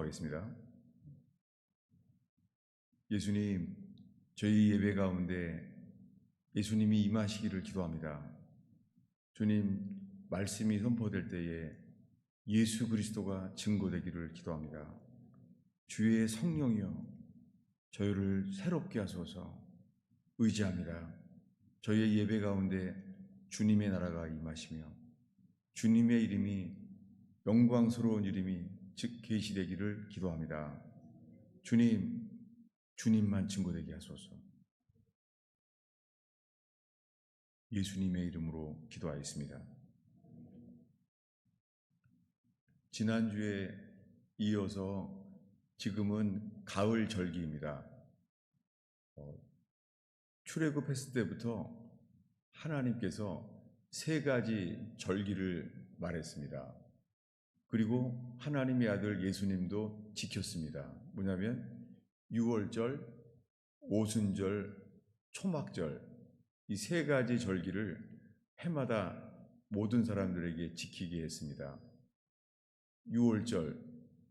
기도하겠습니다. 예수님, 저희 예배 가운데 예수님이 임하시기를 기도합니다. 주님, 말씀이 선포될 때에 예수 그리스도가 증거되기를 기도합니다. 주의 성령이여, 저희를 새롭게 하소서. 의지합니다. 저희의 예배 가운데 주님의 나라가 임하시며 주님의 이름이 영광스러운 이름이 즉 계시되기를 기도합니다. 주님, 주님만 증거되게 하소서. 예수님의 이름으로 기도하였습니다. 지난주에 이어서 지금은 가을 절기입니다. 출애굽했을 때부터 하나님께서 세 가지 절기를 말했습니다. 그리고 하나님의 아들 예수님도 지켰습니다. 뭐냐면 유월절, 오순절, 초막절, 이 세 가지 절기를 해마다 모든 사람들에게 지키게 했습니다.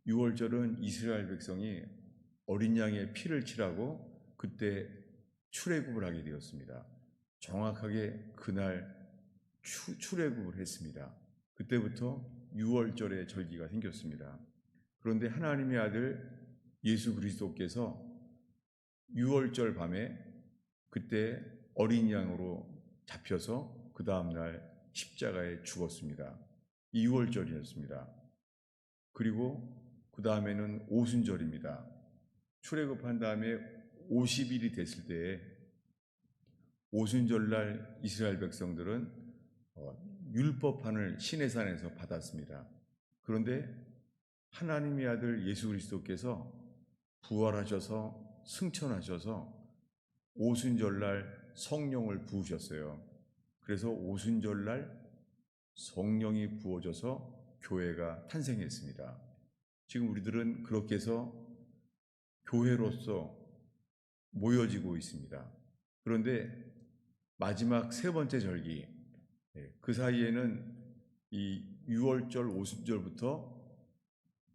유월절은 이스라엘 백성이 어린 양의 피를 칠하고 그때 출애굽을 하게 되었습니다. 정확하게 그날 출애굽을 했습니다. 그때부터 유월절의 절기가 생겼습니다. 그런데 하나님의 아들 예수 그리스도께서 유월절 밤에 그때 어린 양으로 잡혀서 그 다음날 십자가에 죽었습니다. 이 유월절이었습니다. 그리고 그 다음에는 오순절입니다. 출애굽한 다음에 50일이 됐을 때에 오순절날 이스라엘 백성들은 율법판을 시내산에서 받았습니다. 그런데 하나님의 아들 예수 그리스도께서 부활하셔서 승천하셔서 오순절날 성령을 부으셨어요. 그래서 오순절날 성령이 부어져서 교회가 탄생했습니다. 지금 우리들은 그렇게 해서 교회로서 모여지고 있습니다. 그런데 마지막 세 번째 절기, 그 사이에는 이 유월절, 오순절부터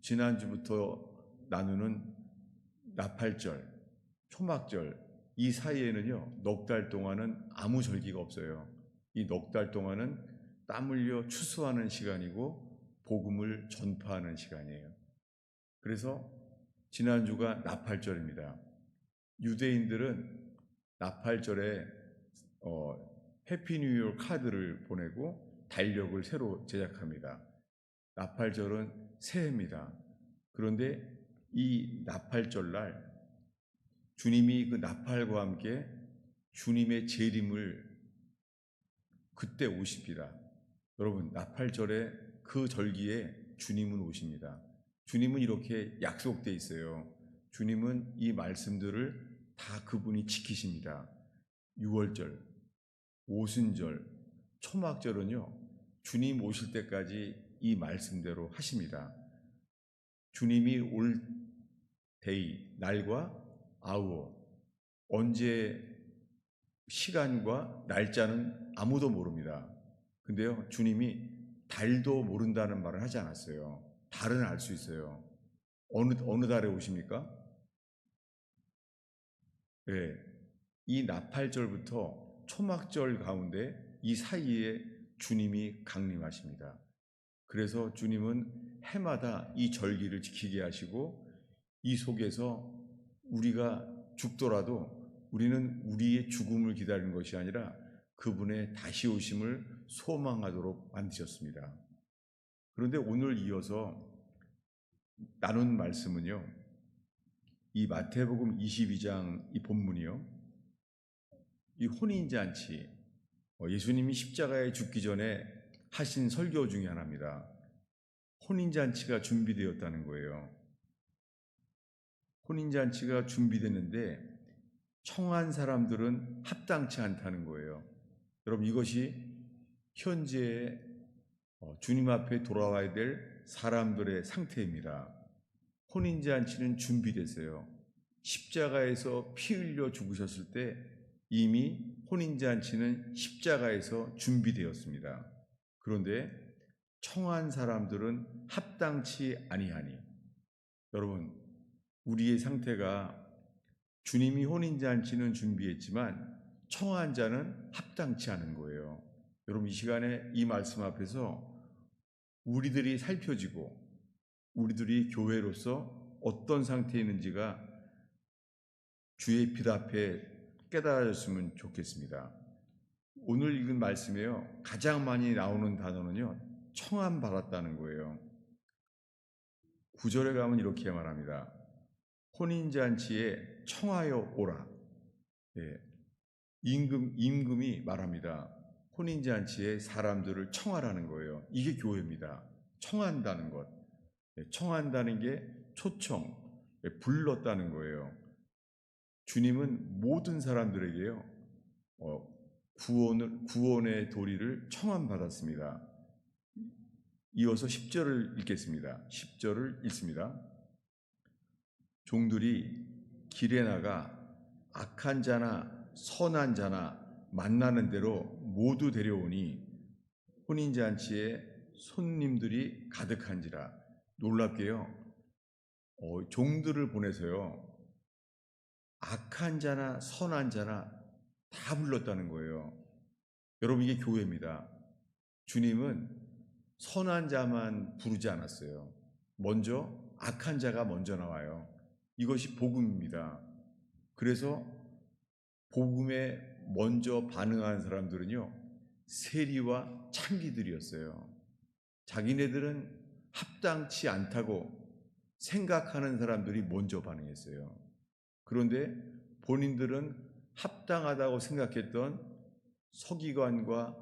지난주부터 나누는 나팔절, 초막절, 이 사이에는요, 넉 달 동안은 아무 절기가 없어요. 이 넉 달 동안은 땀 흘려 추수하는 시간이고 복음을 전파하는 시간이에요. 그래서 지난주가 나팔절입니다. 유대인들은 나팔절에 해피 뉴이어 카드를 보내고 달력을 새로 제작합니다. 나팔절은 새해입니다. 그런데 이 나팔절날 주님이 그 나팔과 함께 주님의 재림을 그때 오십니다. 여러분, 나팔절에 그 절기에 주님은 오십니다. 주님은 이렇게 약속돼 있어요. 주님은 이 말씀들을 다 그분이 지키십니다. 유월절, 오순절, 초막절은요, 주님 오실 때까지 이 말씀대로 하십니다. 주님이 올 데이, 날과 아우어, 언제 시간과 날짜는 아무도 모릅니다. 근데요, 주님이 달도 모른다는 말을 하지 않았어요. 달은 알 수 있어요. 어느 달에 오십니까? 네, 이 나팔절부터 초막절 가운데 이 사이에 주님이 강림하십니다. 그래서 주님은 해마다 이 절기를 지키게 하시고 이 속에서 우리가 죽더라도 우리는 우리의 죽음을 기다리는 것이 아니라 그분의 다시 오심을 소망하도록 만드셨습니다. 그런데 오늘 이어서 나눈 말씀은요, 이 마태복음 22장 이 본문이요, 이 혼인잔치, 예수님이 십자가에 죽기 전에 하신 설교 중에 하나입니다. 혼인잔치가 준비되었다는 거예요. 혼인잔치가 준비됐는데 청한 사람들은 합당치 않다는 거예요. 여러분, 이것이 현재 주님 앞에 돌아와야 될 사람들의 상태입니다. 혼인잔치는 준비됐어요. 십자가에서 피 흘려 죽으셨을 때 이미 혼인잔치는 십자가에서 준비되었습니다. 그런데 청한 사람들은 합당치 아니하니 여러분, 우리의 상태가 주님이 혼인잔치는 준비했지만 청한 자는 합당치 않은 거예요. 여러분, 이 시간에 이 말씀 앞에서 우리들이 살펴지고 우리들이 교회로서 어떤 상태에 있는지가 주의 빛 앞에 깨달아졌으면 좋겠습니다. 오늘 읽은 말씀에요, 가장 많이 나오는 단어는요, 청함 받았다는 거예요. 9절에 가면 이렇게 말합니다. 혼인잔치에 청하여 오라. 예, 임금이 말합니다. 혼인잔치에 사람들을 청하라는 거예요. 이게 교회입니다. 청한다는 것. 청한다는 게 초청, 불렀다는 거예요. 주님은 모든 사람들에게요, 구원의 도리를 청함받았습니다. 이어서 10절을 읽겠습니다. 10절을 읽습니다. 종들이 길에 나가 악한 자나 선한 자나 만나는 대로 모두 데려오니 혼인잔치에 손님들이 가득한지라. 놀랍게요, 종들을 보내서요, 악한 자나 선한 자나 다 불렀다는 거예요. 여러분, 이게 교회입니다. 주님은 선한 자만 부르지 않았어요. 먼저 악한 자가 먼저 나와요. 이것이 복음입니다. 그래서 복음에 먼저 반응한 사람들은요, 세리와 창기들이었어요. 자기네들은 합당치 않다고 생각하는 사람들이 먼저 반응했어요. 그런데 본인들은 합당하다고 생각했던 서기관과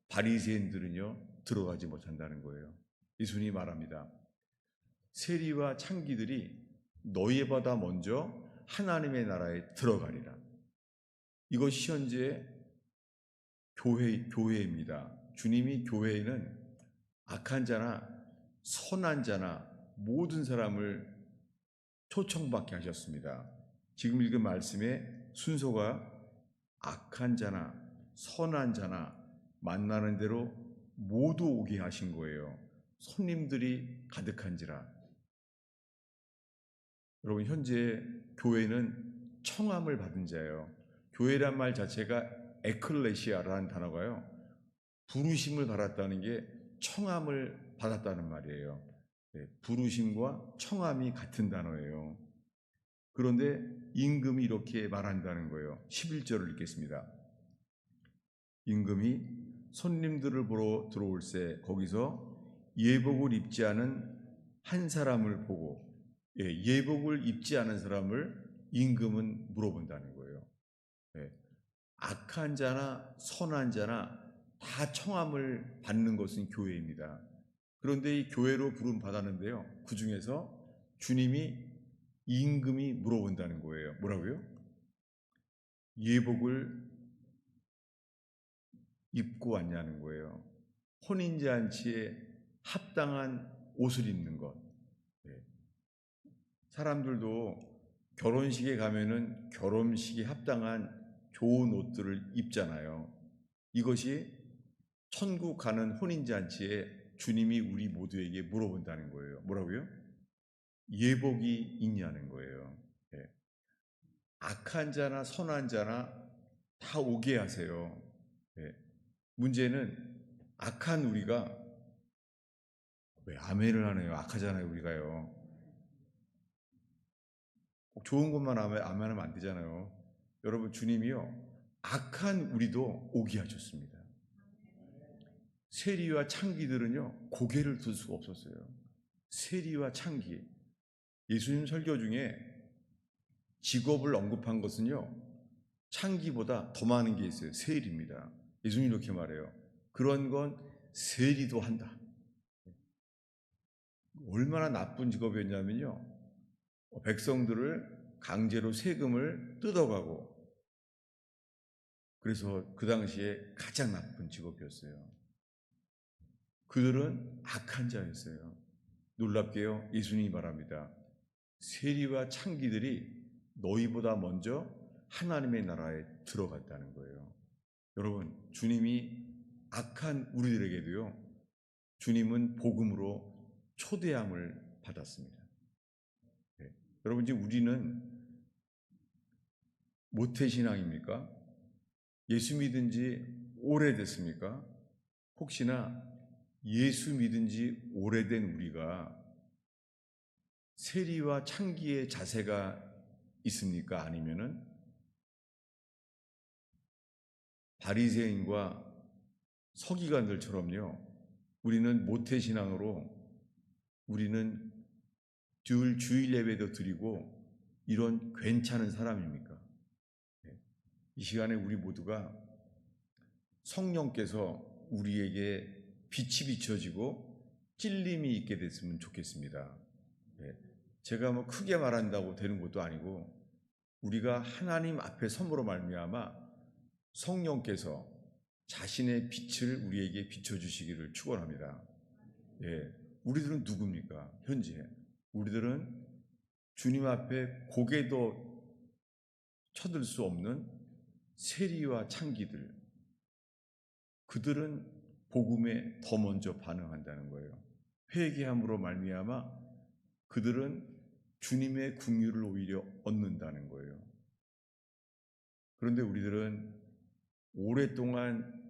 바리새인들은요, 들어가지 못한다는 거예요. 예수님이 말합니다. 세리와 창기들이 너희보다 먼저 하나님의 나라에 들어가리라. 이것이 현재 교회입니다. 주님이 교회에는 악한 자나 선한 자나 모든 사람을 초청받게 하셨습니다. 지금 읽은 말씀의 순서가 악한 자나 선한 자나 만나는 대로 모두 오게 하신 거예요. 손님들이 가득한지라. 여러분, 현재 교회는 청함을 받은 자예요. 교회란 말 자체가 에클레시아라는 단어가요, 부르심을 받았다는 게 청함을 받았다는 말이에요. 부르심과 청함이 같은 단어예요. 그런데 임금이 이렇게 말한다는 거예요. 11절을 읽겠습니다. 임금이 손님들을 보러 들어올세 거기서 예복을 입지 않은 한 사람을 보고, 예복을 입지 않은 사람을 임금은 물어본다는 거예요. 악한 자나 선한 자나 다 청함을 받는 것은 교회입니다. 그런데 이 교회로 부름 받았는데요, 그 중에서 주님이 임금이 물어본다는 거예요. 뭐라고요? 예복을 입고 왔냐는 거예요. 혼인잔치에 합당한 옷을 입는 것. 사람들도 결혼식에 가면은 결혼식에 합당한 좋은 옷들을 입잖아요. 이것이 천국 가는 혼인잔치에 주님이 우리 모두에게 물어본다는 거예요. 뭐라고요? 예복이 있냐는 거예요. 악한 자나 선한 자나 다 오게 하세요. 문제는 악한 우리가, 왜 아멘을 하네요? 악하잖아요, 우리가요. 꼭 좋은 것만 아멘하면 안 되잖아요. 여러분, 주님이요, 악한 우리도 오게 하셨습니다. 세리와 창기들은요, 고개를 들 수가 없었어요. 세리와 창기. 예수님 설교 중에 직업을 언급한 것은요, 창기보다 더 많은 게 있어요. 세리입니다. 예수님이 이렇게 말해요. 그런 건 세리도 한다. 얼마나 나쁜 직업이었냐면요, 백성들을 강제로 세금을 뜯어가고, 그래서 그 당시에 가장 나쁜 직업이었어요. 그들은 악한 자였어요. 놀랍게요, 예수님이 말합니다. 세리와 창기들이 너희보다 먼저 하나님의 나라에 들어갔다는 거예요. 여러분, 주님이 악한 우리들에게도요, 주님은 복음으로 초대함을 받았습니다. 여러분, 지금 우리는 모태신앙입니까? 예수 믿은 지 오래됐습니까? 혹시나 예수 믿은 지 오래된 우리가 세리와 창기의 자세가 있습니까? 아니면은 바리새인과 서기관들처럼요, 우리는 모태신앙으로 우리는 늘 주일 예배도 드리고 이런 괜찮은 사람입니까? 이 시간에 우리 모두가 성령께서 우리에게 빛이 비춰지고 찔림이 있게 됐으면 좋겠습니다. 제가 뭐 크게 말한다고 되는 것도 아니고 우리가 하나님 앞에 섬으로 말미암아 성령께서 자신의 빛을 우리에게 비춰주시기를 축원합니다. 우리들은 누굽니까? 현재 우리들은 주님 앞에 고개도 쳐들 수 없는 세리와 창기들, 그들은 복음에 더 먼저 반응한다는 거예요. 회개함으로 말미암아 그들은 주님의 긍휼을 오히려 얻는다는 거예요. 그런데 우리들은 오랫동안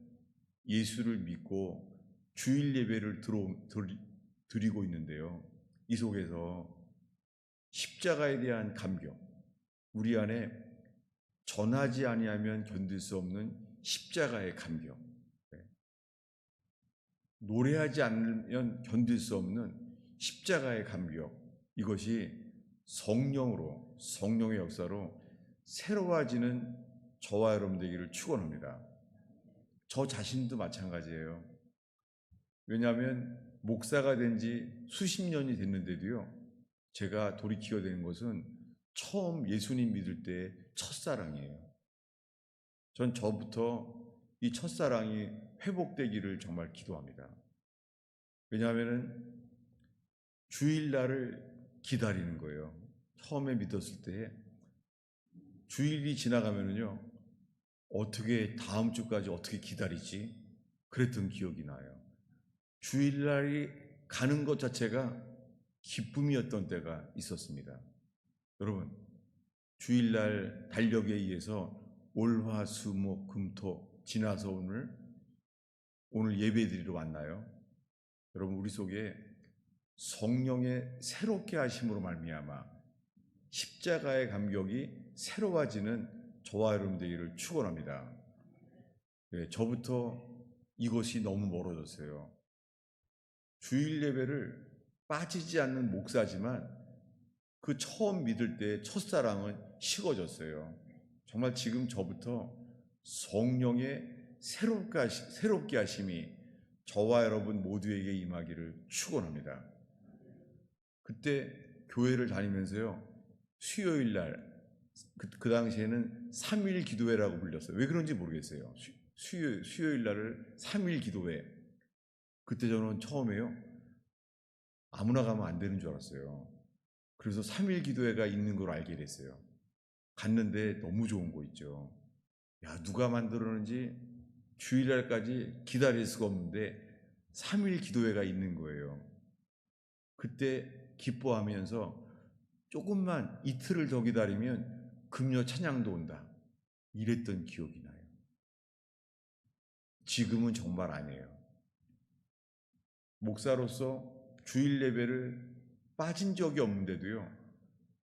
예수를 믿고 주일 예배를 드리고 있는데요, 이 속에서 십자가에 대한 감격, 우리 안에 전하지 아니하면 견딜 수 없는 십자가의 감격, 노래하지 않으면 견딜 수 없는 십자가의 감격, 이것이 성령의 역사로 새로워지는 저와 여러분 되기를 축원합니다. 저 자신도 마찬가지예요. 왜냐하면 목사가 된 지 수십 년이 됐는데도요, 제가 돌이키게 되는 것은 처음 예수님 믿을 때의 첫사랑이에요. 전 저부터 이 첫사랑이 회복되기를 정말 기도합니다. 왜냐하면 주일날을 기다리는 거예요. 처음에 믿었을 때 주일이 지나가면은요, 어떻게 다음 주까지 어떻게 기다리지? 그랬던 기억이 나요. 주일날이 가는 것 자체가 기쁨이었던 때가 있었습니다. 여러분, 주일날 달력에 의해서 월, 화, 수, 목, 금, 토 지나서 오늘 예배드리러 왔나요? 여러분, 우리 속에 성령의 새롭게 하심으로 말미암아 십자가의 감격이 새로워지는 저와 여러분 되기를 축원합니다. 저부터 이것이 너무 멀어졌어요. 주일 예배를 빠지지 않는 목사지만 그 처음 믿을 때 첫사랑은 식어졌어요. 정말 지금 저부터 성령의 새롭게 하심이 저와 여러분 모두에게 임하기를 축원합니다. 그때 교회를 다니면서요, 수요일 날, 그 당시에는 3일 기도회라고 불렸어요. 왜 그런지 모르겠어요. 수요일 날을 3일 기도회. 그때 저는 처음에요, 아무나 가면 안 되는 줄 알았어요. 그래서 3일 기도회가 있는 걸 알게 됐어요. 갔는데 너무 좋은 거 있죠. 누가 만들었는지 주일날까지 기다릴 수가 없는데 3일 기도회가 있는 거예요. 그때 기뻐하면서 조금만 이틀을 더 기다리면 금요 찬양도 온다, 이랬던 기억이 나요. 지금은 정말 아니에요. 목사로서 주일 예배를 빠진 적이 없는데도요,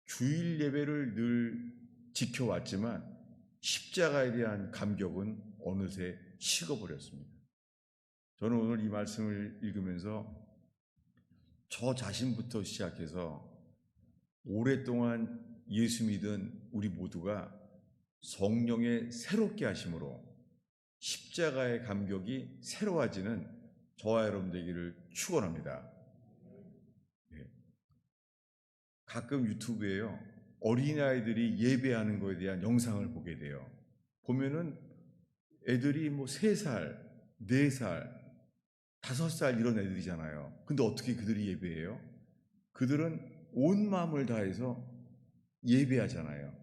주일 예배를 늘 지켜왔지만 십자가에 대한 감격은 어느새 식어버렸습니다. 저는 오늘 이 말씀을 읽으면서 저 자신부터 시작해서 오랫동안 예수 믿은 우리 모두가 성령의 새롭게 하심으로 십자가의 감격이 새로워지는 저와 여러분 되기를 축원합니다. 가끔 유튜브에요, 어린아이들이 예배하는 것에 대한 영상을 보게 돼요. 보면은 애들이 뭐 3살, 4살, 5살 이런 애들이잖아요. 근데 어떻게 그들이 예배해요? 그들은 온 마음을 다해서 예배하잖아요.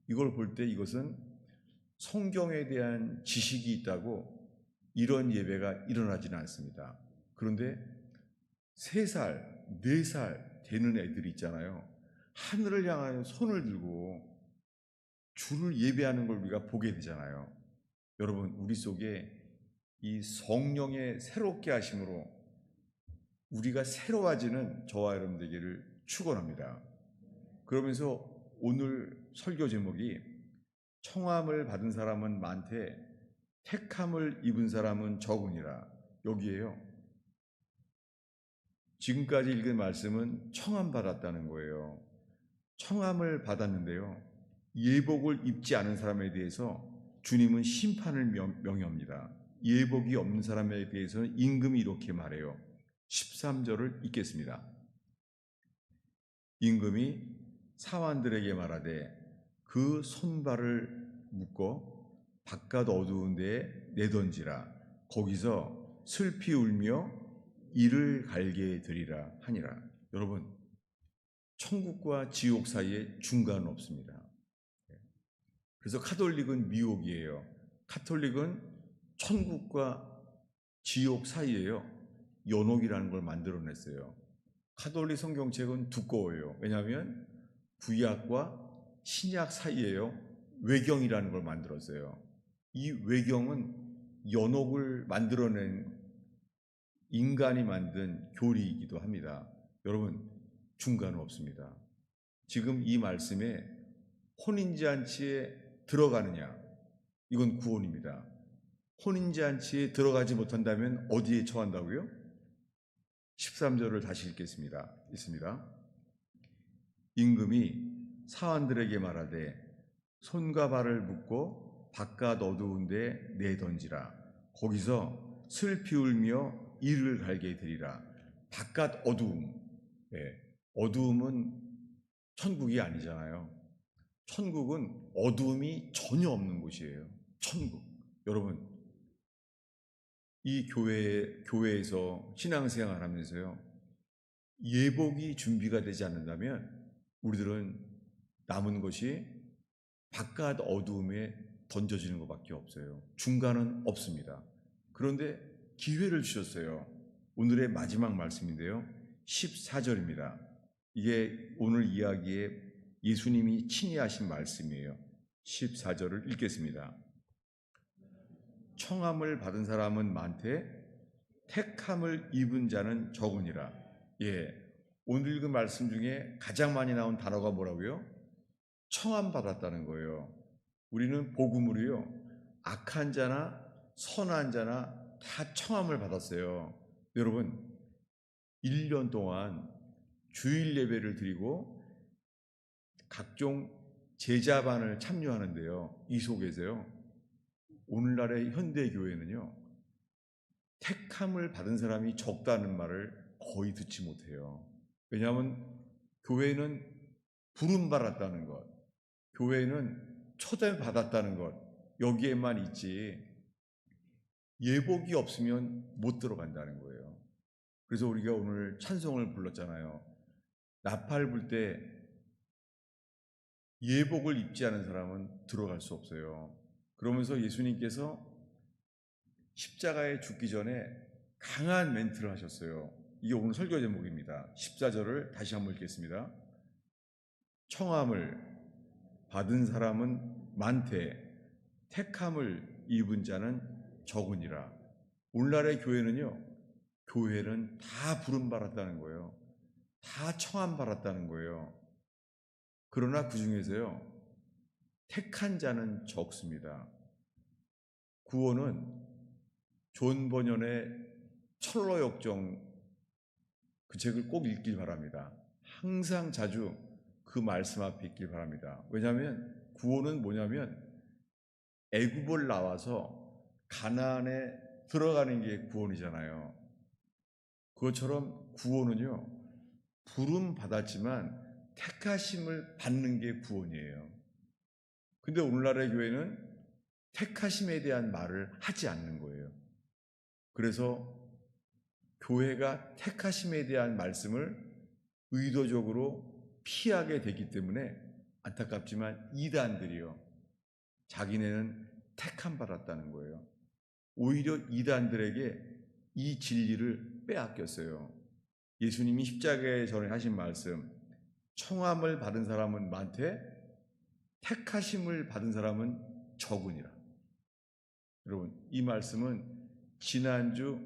이걸 볼 때 이것은 성경에 대한 지식이 있다고 이런 예배가 일어나지는 않습니다. 그런데 3살, 4살 되는 애들이 있잖아요. 하늘을 향하여 손을 들고 주를 예배하는 걸 우리가 보게 되잖아요. 여러분, 우리 속에 이 성령의 새롭게 하심으로 우리가 새로워지는 저와 여러분 되기를 축원합니다. 그러면서 오늘 설교 제목이 청함을 받은 사람은 많되 택함을 입은 사람은 적으니라. 여기에요. 지금까지 읽은 말씀은 청함 받았다는 거예요. 청함을 받았는데요, 예복을 입지 않은 사람에 대해서 주님은 심판을 명령합니다. 예복이 없는 사람에 대해서는 임금이 이렇게 말해요. 13절을 읽겠습니다. 임금이 사환들에게 말하되 그 손발을 묶어 바깥 어두운 데에 내던지라. 거기서 슬피 울며 이를 갈게 되리라 하니라. 여러분, 천국과 지옥 사이에 중간은 없습니다. 그래서 카톨릭은 미혹이에요. 카톨릭은 천국과 지옥 사이에요, 연옥이라는 걸 만들어냈어요. 카톨릭 성경책은 두꺼워요. 왜냐하면 구약과 신약 사이에요, 외경이라는 걸 만들었어요. 이 외경은 연옥을 만들어낸 인간이 만든 교리이기도 합니다. 여러분, 중간은 없습니다. 지금 이 말씀에 혼인잔치에 들어가느냐, 이건 구원입니다. 혼인잔치에 들어가지 못한다면 어디에 처한다고요? 13절을 다시 읽겠습니다. 있습니다. 임금이 사환들에게 말하되 손과 발을 묶고 바깥 어두운 데 내던지라. 거기서 슬피 울며 이를 갈게 되리라. 바깥 어두움. 어두움은 천국이 아니잖아요. 천국은 어두움이 전혀 없는 곳이에요. 천국. 여러분, 이 교회에서 신앙생활 하면서요, 예복이 준비가 되지 않는다면 우리들은 남은 것이 바깥 어두움에 던져지는 것밖에 없어요. 중간은 없습니다. 그런데 기회를 주셨어요. 오늘의 마지막 말씀인데요, 14절입니다. 이게 오늘 이야기에 예수님이 친히 하신 말씀이에요. 14절을 읽겠습니다. 청함을 받은 사람은 많되 택함을 입은 자는 적으니라. 오늘 읽은 말씀 중에 가장 많이 나온 단어가 뭐라고요? 청함 받았다는 거예요. 우리는 복음으로요, 악한 자나 선한 자나 다 청함을 받았어요. 여러분, 1년 동안 주일 예배를 드리고 각종 제자반을 참여하는데요, 이 속에서요, 오늘날의 현대교회는요, 택함을 받은 사람이 적다는 말을 거의 듣지 못해요. 왜냐하면 교회는 부름받았다는 것, 교회는 초대받았다는 것, 여기에만 있지 예복이 없으면 못 들어간다는 거예요. 그래서 우리가 오늘 찬송을 불렀잖아요. 나팔 불 때 예복을 입지 않은 사람은 들어갈 수 없어요. 그러면서 예수님께서 십자가에 죽기 전에 강한 멘트를 하셨어요. 이게 오늘 설교 제목입니다. 14절을 다시 한번 읽겠습니다. 청함을 받은 사람은 많되 택함을 입은 자는 적으니라. 오늘날의 교회는요, 교회는 다 부름받았다는 거예요. 다 청함 받았다는 거예요. 그러나 그 중에서요, 택한 자는 적습니다. 구원은 존 버년의 철로역정, 그 책을 꼭 읽길 바랍니다. 항상 자주 그 말씀 앞에 있길 바랍니다. 왜냐하면 구원은 뭐냐면 애굽을 나와서 가나안에 들어가는 게 구원이잖아요. 그것처럼 구원은요, 부름 받았지만 택하심을 받는 게 구원이에요. 근데 오늘날의 교회는 택하심에 대한 말을 하지 않는 거예요. 그래서 교회가 택하심에 대한 말씀을 의도적으로 피하게 되기 때문에 안타깝지만 이단들이요, 자기네는 택함 받았다는 거예요. 오히려 이단들에게 이 진리를 빼앗겼어요. 예수님이 십자가에 전에 하신 말씀, 청함을 받은 사람은 많되 택하심을 받은 사람은 적으니라. 여러분, 이 말씀은 지난주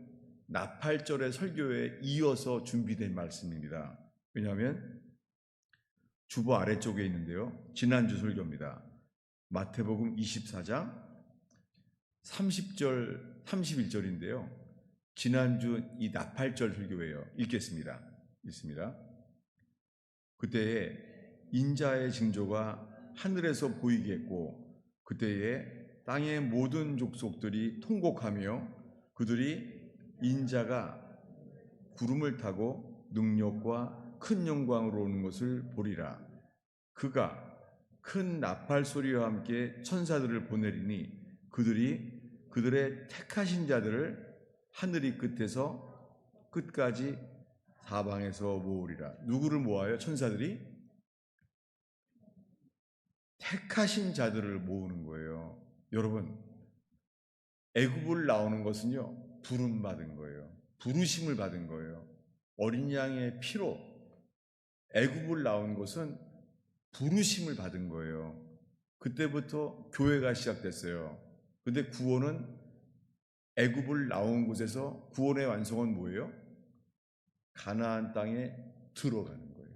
나팔절의 설교에 이어서 준비된 말씀입니다. 왜냐하면 주보 아래쪽에 있는데요, 지난주 설교입니다. 마태복음 24장 30절 31절인데요 지난주 이 나팔절 설교예요. 읽겠습니다. 읽습니다. 그때에 인자의 징조가 하늘에서 보이겠고 그때에 땅의 모든 족속들이 통곡하며 그들이 인자가 구름을 타고 능력과 큰 영광으로 오는 것을 보리라. 그가 큰 나팔 소리와 함께 천사들을 보내리니 그들이 그들의 택하신 자들을 하늘이 끝에서 끝까지 사방에서 모으리라. 누구를 모아요? 천사들이 택하신 자들을 모으는 거예요. 여러분, 애굽을 나오는 것은요, 부름 받은 거예요. 부르심을 받은 거예요. 어린 양의 피로 애굽을 나온 것은 부르심을 받은 거예요. 그때부터 교회가 시작됐어요. 근데 구원은 애굽을 나온 곳에서 구원의 완성은 뭐예요? 가나안 땅에 들어가는 거예요.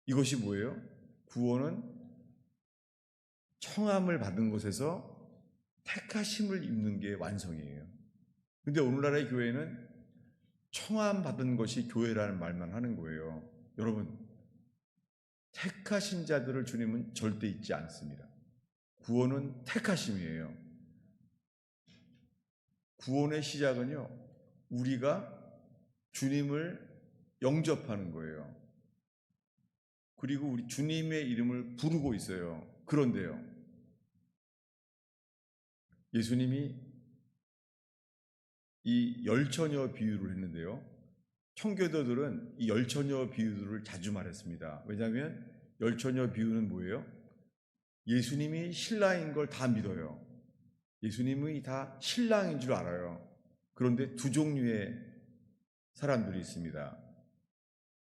이것이 뭐예요? 구원은 청함을 받은 곳에서 택하심을 입는 게 완성이에요. 근데 오늘날의 교회는 청함 받은 것이 교회라는 말만 하는 거예요. 여러분, 택하신 자들을 주님은 절대 잊지 않습니다. 구원은 택하심이에요. 구원의 시작은요, 우리가 주님을 영접하는 거예요. 그리고 우리 주님의 이름을 부르고 있어요. 그런데요, 예수님이 이 열처녀 비유를 했는데요, 청교도들은 이 열처녀 비유들을 자주 말했습니다. 왜냐하면 열처녀 비유는 뭐예요? 예수님이 신랑인 걸 다 믿어요. 예수님이 다 신랑인 줄 알아요. 그런데 두 종류의 사람들이 있습니다.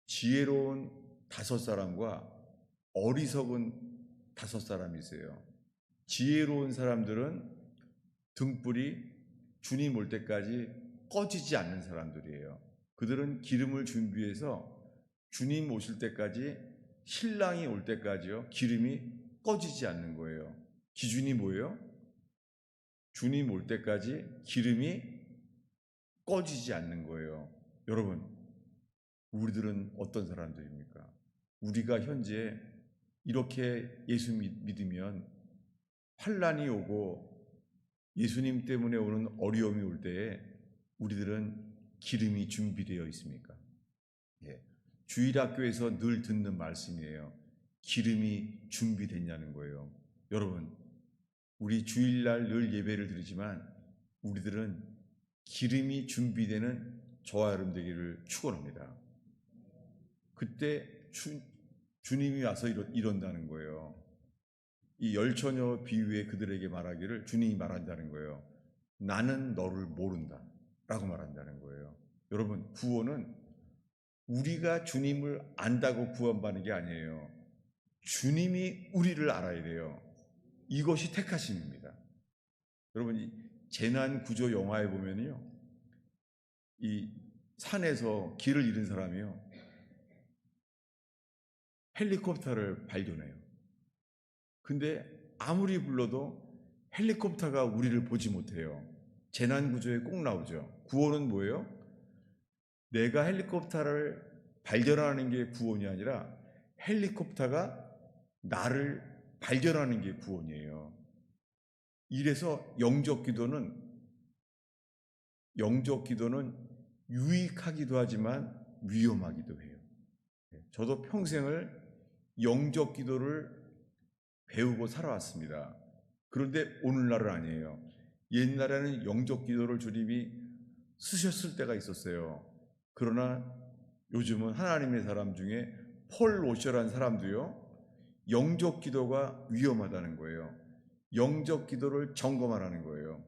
지혜로운 5사람과 어리석은 5사람이 있어요. 지혜로운 사람들은 등불이 주님 올 때까지 꺼지지 않는 사람들이에요. 그들은 기름을 준비해서 주님 오실 때까지, 신랑이 올 때까지요, 기름이 꺼지지 않는 거예요. 기준이 뭐예요? 주님 올 때까지 기름이 꺼지지 않는 거예요. 여러분, 우리들은 어떤 사람들입니까? 우리가 현재 이렇게 예수 믿으면 환난이 오고 예수님 때문에 오는 어려움이 올 때에 우리들은 기름이 준비되어 있습니까? 예. 주일학교에서 늘 듣는 말씀이에요. 기름이 준비됐냐는 거예요. 여러분, 우리 주일날 늘 예배를 드리지만 우리들은 기름이 준비되는 저와 여러분 되기를 축원합니다. 그때 주님이 와서 이런다는 거예요. 이 열처녀 비유에 그들에게 말하기를 주님이 말한다는 거예요. 나는 너를 모른다 라고 말한다는 거예요. 여러분, 구원은 우리가 주님을 안다고 구원받는 게 아니에요. 주님이 우리를 알아야 돼요. 이것이 택하심입니다. 여러분, 이 재난구조 영화에 보면요, 이 산에서 길을 잃은 사람이요, 헬리콥터를 발견해요. 근데 아무리 불러도 헬리콥터가 우리를 보지 못해요. 재난구조에 꼭 나오죠. 구원은 뭐예요? 내가 헬리콥터를 발견하는 게 구원이 아니라 헬리콥터가 나를 발견하는 게 구원이에요. 이래서 영적 기도는 유익하기도 하지만 위험하기도 해요. 저도 평생을 영적 기도를 배우고 살아왔습니다. 그런데 오늘날은 아니에요. 옛날에는 영적 기도를 주님이 쓰셨을 때가 있었어요. 그러나 요즘은 하나님의 사람 중에 폴 로셔라는 사람도요, 영적 기도가 위험하다는 거예요. 영적 기도를 점검하라는 거예요.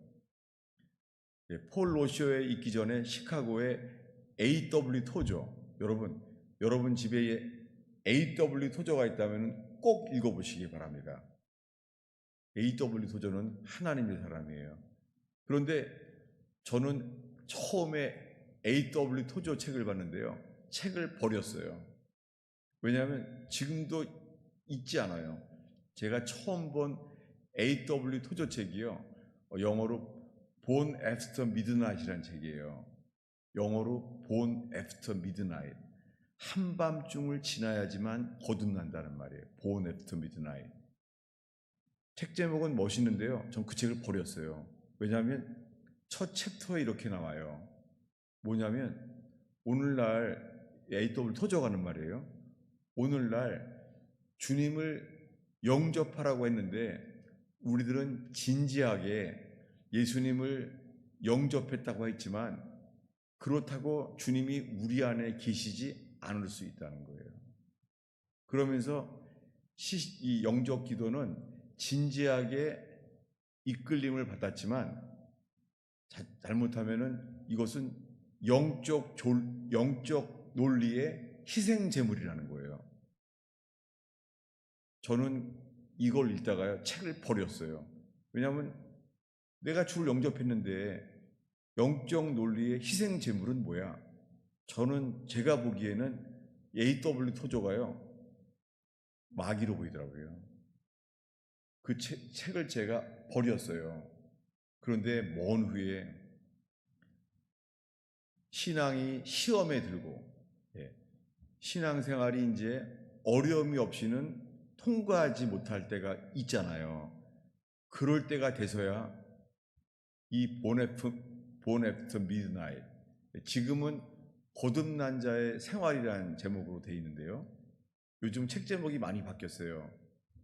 폴 로셔에 있기 전에 시카고에 A.W. 토죠. 여러분 집에 A.W. 토저가 있다면 꼭 읽어보시기 바랍니다. A.W. 토저는 하나님의 사람이에요. 그런데 저는 처음에 A.W. 토저 책을 봤는데요. 책을 버렸어요. 왜냐하면 지금도 있지 않아요. 제가 처음 본 A.W. 토저 책이요. 영어로 Born After Midnight이라는 책이에요. 영어로 Born After Midnight. 한밤중을 지나야지만 거듭난다는 말이에요. Born After Midnight. 책 제목은 멋있는데요. 전 그 책을 버렸어요. 왜냐하면 첫 챕터에 이렇게 나와요. 뭐냐면 오늘날 A.W. 토저가는 말이에요. 오늘날 주님을 영접하라고 했는데 우리들은 진지하게 예수님을 영접했다고 했지만 그렇다고 주님이 우리 안에 계시지 않을 수 있다는 거예요. 그러면서 이 영접 기도는 진지하게 이끌림을 받았지만 잘못하면은 이것은 영적 논리의 희생 제물이라는 거예요. 저는 이걸 읽다가요 책을 버렸어요. 왜냐하면 내가 주를 영접했는데 영적 논리의 희생 제물은 뭐야? 저는 제가 보기에는 A.W. 토저가요 마귀로 보이더라고요. 그 책을 제가 버렸어요. 그런데 먼 후에 신앙이 시험에 들고 신앙생활이 이제 어려움이 없이는 통과하지 못할 때가 있잖아요. 그럴 때가 돼서야 이 Born After Midnight, 지금은 거듭난 자의 생활이라는 제목으로 되어 있는데요. 요즘 책 제목이 많이 바뀌었어요.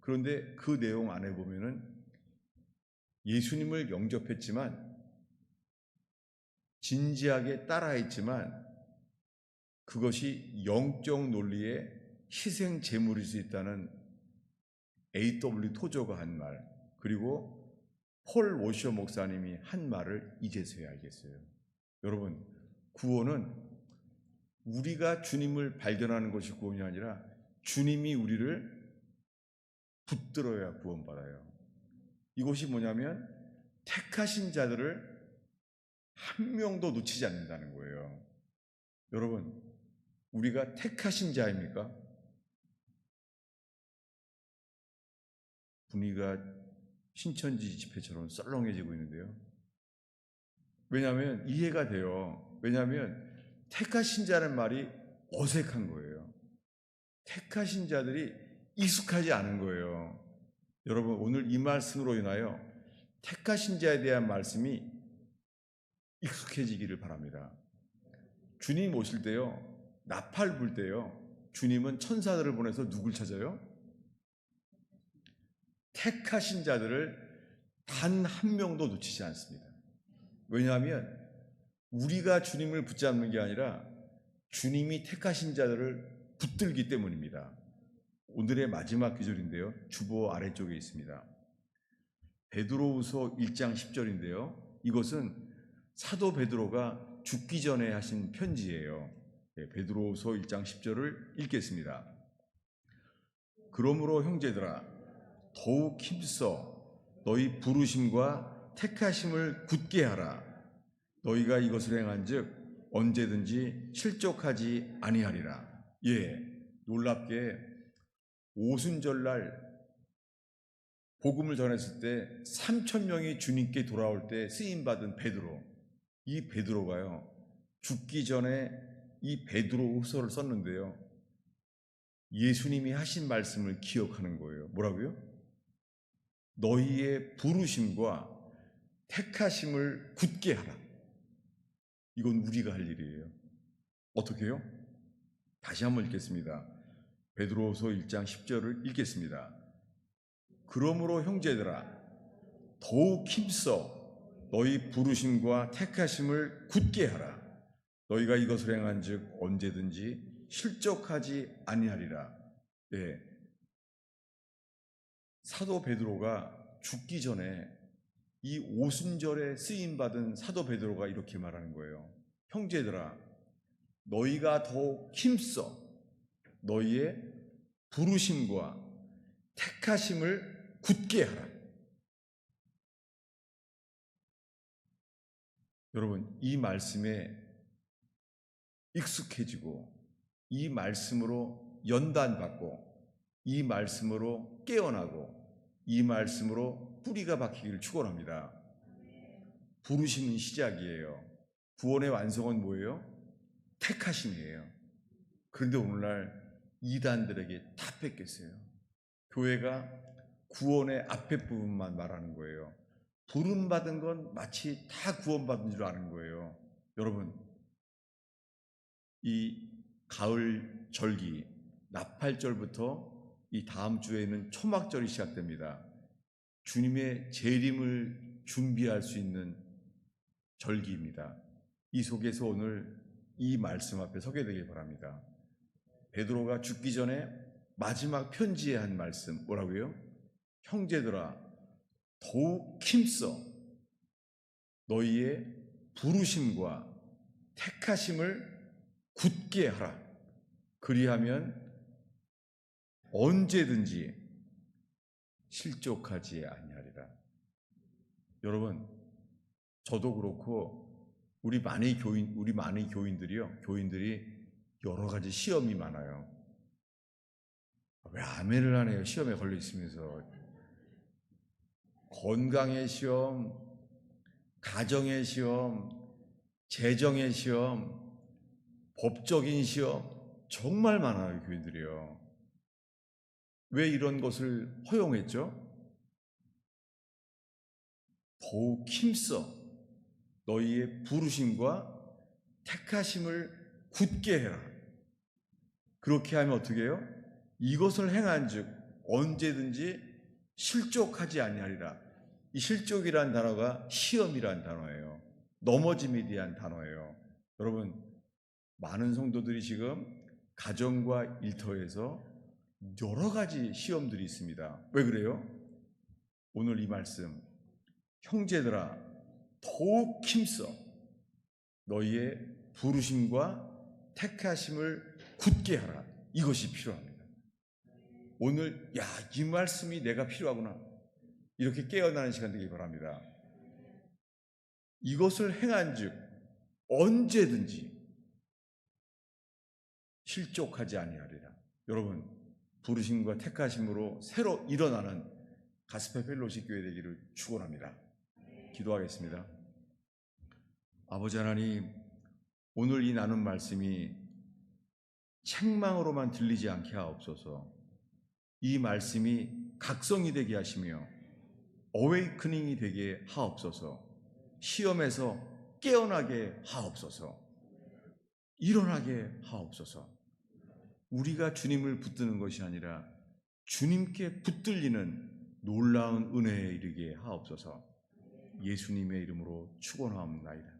그런데 그 내용 안에 보면은 예수님을 영접했지만 진지하게 따라했지만 그것이 영적 논리의 희생 제물일 수 있다는 A.W. 토저가 한 말, 그리고 폴 워셔 목사님이 한 말을 이제서야 알겠어요. 여러분, 구원은 우리가 주님을 발견하는 것이 구원이 아니라 주님이 우리를 붙들어야 구원받아요. 이것이 뭐냐면 택하신 자들을 한 명도 놓치지 않는다는 거예요. 여러분, 우리가 택하신 자입니까? 분위기가 신천지 집회처럼 썰렁해지고 있는데요. 왜냐하면 이해가 돼요. 왜냐하면 택하신 자는 말이 어색한 거예요. 택하신 자들이 익숙하지 않은 거예요. 여러분, 오늘 이 말씀으로 인하여 택하신 자에 대한 말씀이 익숙해지기를 바랍니다. 주님 오실 때요, 나팔 불 때요, 주님은 천사들을 보내서 누굴 찾아요? 택하신 자들을 단 한 명도 놓치지 않습니다. 왜냐하면 우리가 주님을 붙잡는 게 아니라 주님이 택하신 자들을 붙들기 때문입니다. 오늘의 마지막 구절인데요, 주보 아래쪽에 있습니다. 베드로후서 1장 10절인데요. 이것은 사도 베드로가 죽기 전에 하신 편지예요. 베드로후서 1장 10절을 읽겠습니다. 그러므로 형제들아, 더욱 힘써 너희 부르심과 택하심을 굳게 하라. 너희가 이것을 행한즉 언제든지 실족하지 아니하리라. 놀랍게 오순절날 복음을 전했을 때 3,000명이 주님께 돌아올 때 쓰임받은 베드로, 이 베드로가요 죽기 전에 이 베드로후서를 썼는데요, 예수님이 하신 말씀을 기억하는 거예요. 뭐라고요? 너희의 부르심과 택하심을 굳게 하라. 이건 우리가 할 일이에요. 어떻게 해요? 다시 한번 읽겠습니다. 베드로후서 1장 10절을 읽겠습니다. 그러므로 형제들아, 더욱 힘써 너희 부르심과 택하심을 굳게 하라. 너희가 이것을 행한즉 언제든지 실족하지 아니하리라. 사도 베드로가 죽기 전에 이 오순절에 쓰임받은 사도 베드로가 이렇게 말하는 거예요. 형제들아, 너희가 더욱 힘써 너희의 부르심과 택하심을 굳게 하라. 여러분, 이 말씀에 익숙해지고 이 말씀으로 연단받고 이 말씀으로 깨어나고 이 말씀으로 뿌리가 박히기를 축원합니다. 부르심은 시작이에요. 구원의 완성은 뭐예요? 택하심이에요. 그런데 오늘날 이단들에게 다 뺏겼어요. 교회가 구원의 앞에 부분만 말하는 거예요. 부름받은 건 마치 다 구원받은 줄 아는 거예요. 여러분, 이 가을 절기 나팔절부터 이 다음 주에는 초막절이 시작됩니다. 주님의 재림을 준비할 수 있는 절기입니다. 이 속에서 오늘 이 말씀 앞에 서게 되길 바랍니다. 베드로가 죽기 전에 마지막 편지에 한 말씀 뭐라고요? 형제들아 더욱 힘써 너희의 부르심과 택하심을 굳게 하라. 그리하면 언제든지 실족하지 아니하리라. 여러분, 저도 그렇고 우리 많은 교인들이요. 교인들이 여러 가지 시험이 많아요. 왜 아멘을 안 해요? 시험에 걸려 있으면서. 건강의 시험, 가정의 시험, 재정의 시험, 법적인 시험 정말 많아요, 교인들이요. 왜 이런 것을 허용했죠? 더욱 힘써 너희의 부르심과 택하심을 굳게 해라. 그렇게 하면 어떻게 해요? 이것을 행한즉 언제든지 실족하지 아니하리라. 이 실족이란 단어가 시험이란 단어예요. 넘어짐에 대한 단어예요. 여러분, 많은 성도들이 지금 가정과 일터에서 여러 가지 시험들이 있습니다. 왜 그래요? 오늘 이 말씀, 형제들아 더욱 힘써 너희의 부르심과 택하심을 굳게 하라. 이것이 필요합니다. 오늘 이 말씀이 내가 필요하구나. 이렇게 깨어나는 시간 되길 바랍니다. 이것을 행한즉 언제든지 실족하지 아니하리라. 여러분, 부르심과 택하심으로 새로 일어나는 가스펠 펠로십 교회 되기를 축원합니다. 기도하겠습니다. 아버지 하나님, 오늘 이 나눈 말씀이 책망으로만 들리지 않게 하옵소서. 이 말씀이 각성이 되게 하시며 어웨이크닝이 되게 하옵소서. 시험에서 깨어나게 하옵소서. 일어나게 하옵소서. 우리가 주님을 붙드는 것이 아니라 주님께 붙들리는 놀라운 은혜에 이르게 하옵소서. 예수님의 이름으로 축원하옵나이다.